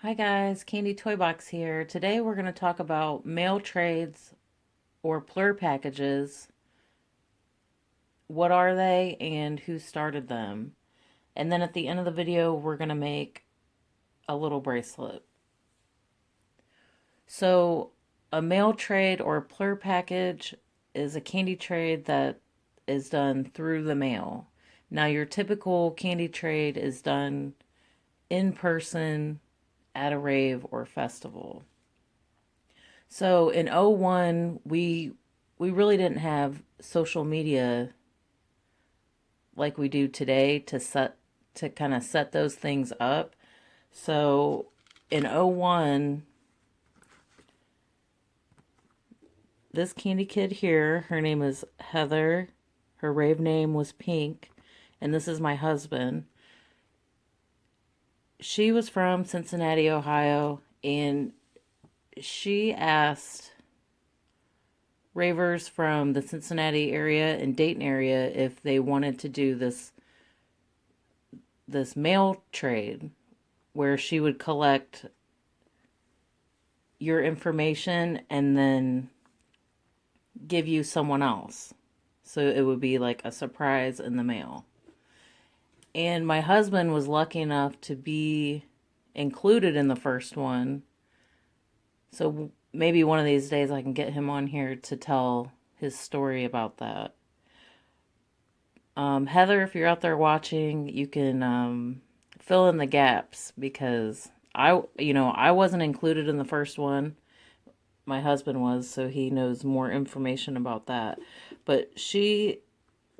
Hi guys, Candy Toy Box here. Today we're going to talk about mail trades or Plur packages. What are they and who started them? And then at the end of the video, we're going to make a little bracelet. So, a mail trade or a Plur package is a candy trade that is done through the mail. Now, your typical candy trade is done in person at a rave or festival. So in '01, we really didn't have social media like we do today to kind of set those things up. So in '01, this candy kid here, her name is Heather. Her rave name was Pink, and this is my husband. She was from Cincinnati, Ohio, and she asked ravers from the Cincinnati area and Dayton area if they wanted to do this mail trade where she would collect your information and then give you someone else. So it would be like a surprise in the mail. And my husband was lucky enough to be included in the first one. So maybe one of these days I can get him on here to tell his story about that. Heather, if you're out there watching, you can fill in the gaps because I wasn't included in the first one. My husband was, so he knows more information about that. But she's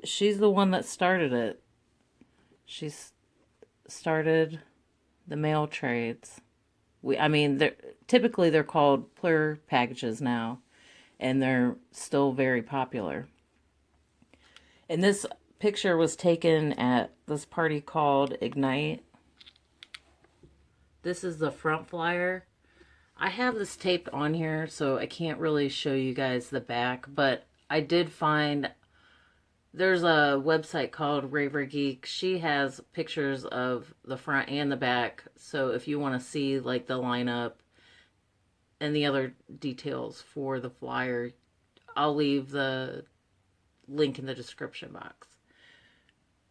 the one that started it. She's started the mail trades. I mean, typically they're called Plur packages now, and they're still very popular. And this picture was taken at this party called Ignite. This is the front flyer. I have this taped on here, so I can't really show you guys the back, but I did find there's a website called Raver Geek. She has pictures of the front and the back, so if you want to see like the lineup and the other details for the flyer, I'll leave the link in the description box.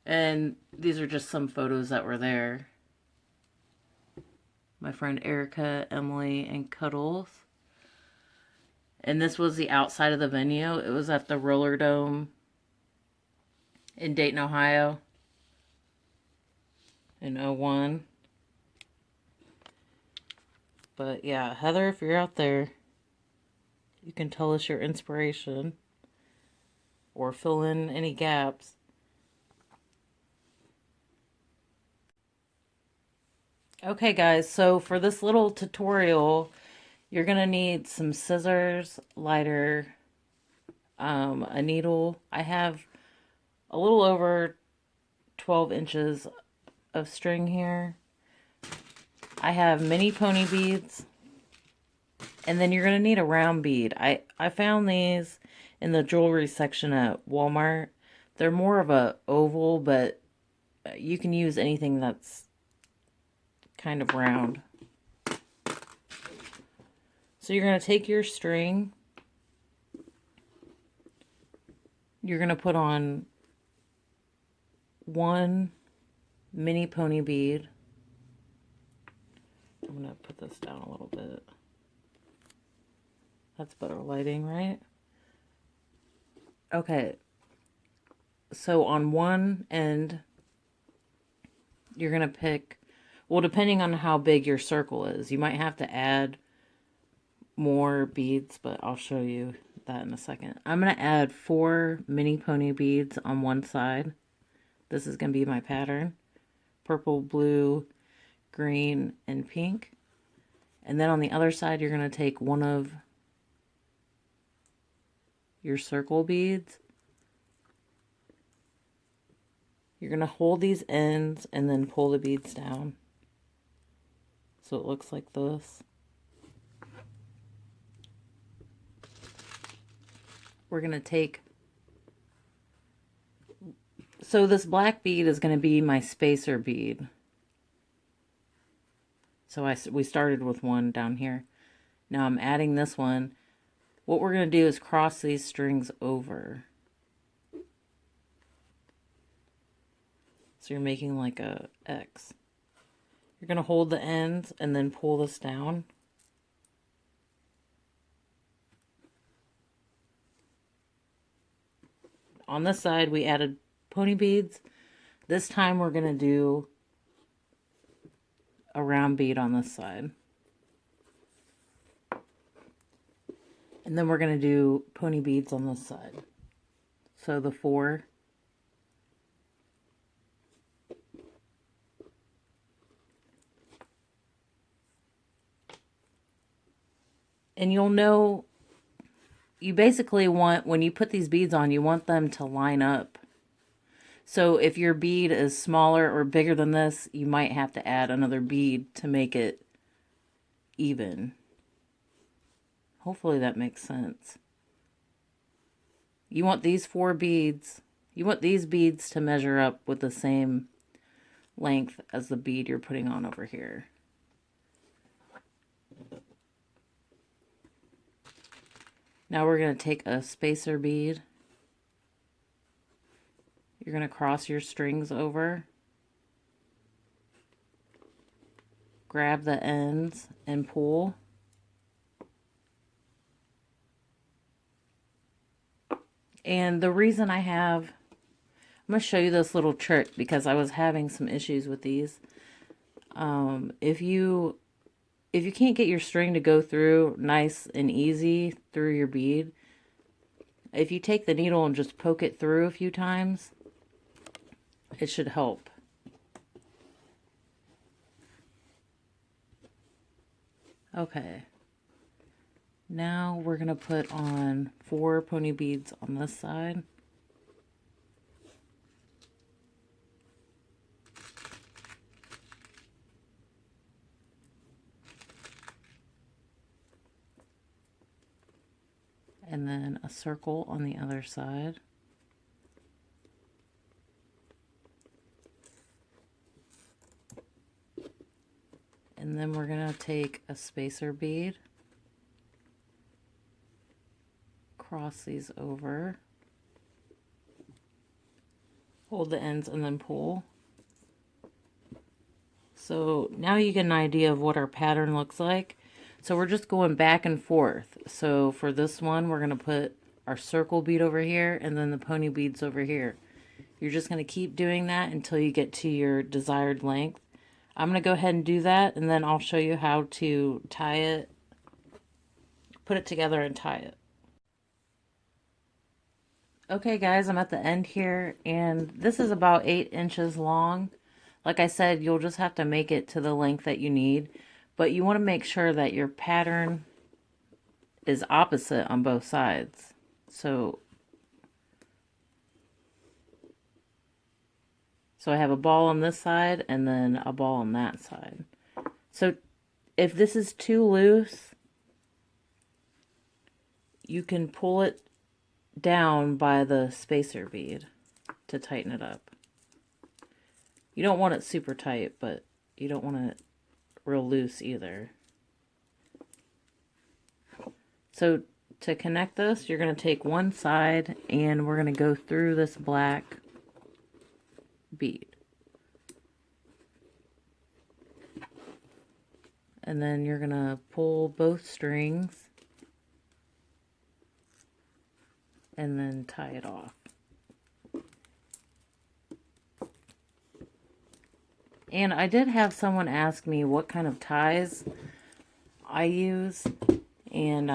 And these are just some photos that were there. My friend Erica, Emily, and Cuddles. And this was the outside of the venue. It was at the Roller Dome in Dayton, Ohio in '01. But yeah, Heather, if you're out there, you can tell us your inspiration or fill in any gaps. Okay guys, so for this little tutorial, you're gonna need some scissors, lighter, a needle. I have a little over 12 inches of string here. I have mini pony beads, and then you're gonna need a round bead. I found these in the jewelry section at Walmart. They're more of a oval, but you can use anything that's kind of round. So you're going to take your string, you're going to put on one mini pony bead. I'm going to put this down a little bit. That's better lighting, right? Okay. So on one end, you're going to pick, well, depending on how big your circle is, you might have to add more beads, but I'll show you that in a second. I'm going to add 4 mini pony beads on one side. This is going to be my pattern. Purple, blue, green, and pink. And then on the other side, you're going to take one of your circle beads. You're going to hold these ends and then pull the beads down. So it looks like this. We're going to take, so this black bead is going to be my spacer bead. So we started with one down here. Now I'm adding this one. What we're going to do is cross these strings over. So you're making like a X. You're going to hold the ends and then pull this down. On this side, we added pony beads. This time we're going to do a round bead on this side. And then we're going to do pony beads on this side. So the 4. And you'll know, you basically want, when you put these beads on, you want them to line up. So if your bead is smaller or bigger than this, you might have to add another bead to make it even. Hopefully that makes sense. You want these 4 beads, you want these beads to measure up with the same length as the bead you're putting on over here. Now we're going to take a spacer bead. You're going to cross your strings over. Grab the ends and pull. And the reason I'm going to show you this little trick because I was having some issues with these. If you can't get your string to go through nice and easy through your bead, if you take the needle and just poke it through a few times, it should help. Okay. Now we're going to put on 4 pony beads on this side. And then a circle on the other side. And then we're going to take a spacer bead, cross these over, hold the ends and then pull. So now you get an idea of what our pattern looks like. So we're just going back and forth. So for this one, we're going to put our circle bead over here and then the pony beads over here. You're just going to keep doing that until you get to your desired length. I'm going to go ahead and do that, and then I'll show you how to tie it, put it together and tie it. Okay guys, I'm at the end here, and this is about 8 inches long. Like I said, you'll just have to make it to the length that you need, but you want to make sure that your pattern is opposite on both sides. So I have a ball on this side and then a ball on that side. So if this is too loose, you can pull it down by the spacer bead to tighten it up. You don't want it super tight, but you don't want it real loose either. So to connect this, you're going to take one side and we're going to go through this black bead. And then you're going to pull both strings and then tie it off. And I did have someone ask me what kind of ties I use, and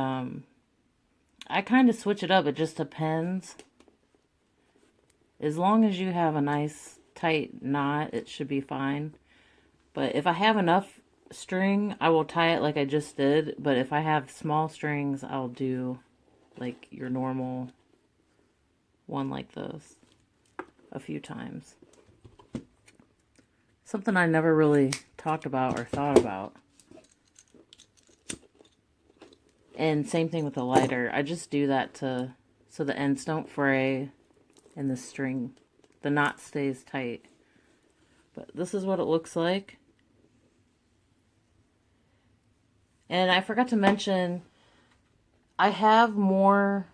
I kind of switch it up. It just depends. As long as you have a nice tight knot, it should be fine. But if I have enough string, I will tie it like I just did. But if I have small strings, I'll do like your normal one like this a few times. Something I never really talked about or thought about. And same thing with the lighter. I just do that so the ends don't fray and the string, the knot stays tight. But this is what it looks like. And I forgot to mention, I have more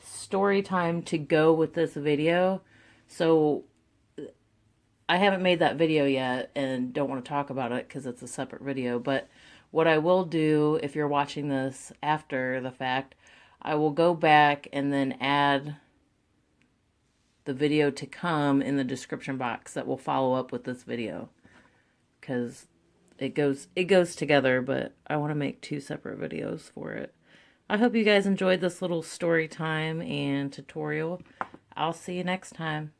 story time to go with this video. So I haven't made that video yet and don't want to talk about it because it's a separate video. But what I will do, if you're watching this after the fact, I will go back and then add the video to come in the description box that will follow up with this video, because it goes together, but I want to make two separate videos for it. I hope you guys enjoyed this little story time and tutorial. I'll see you next time.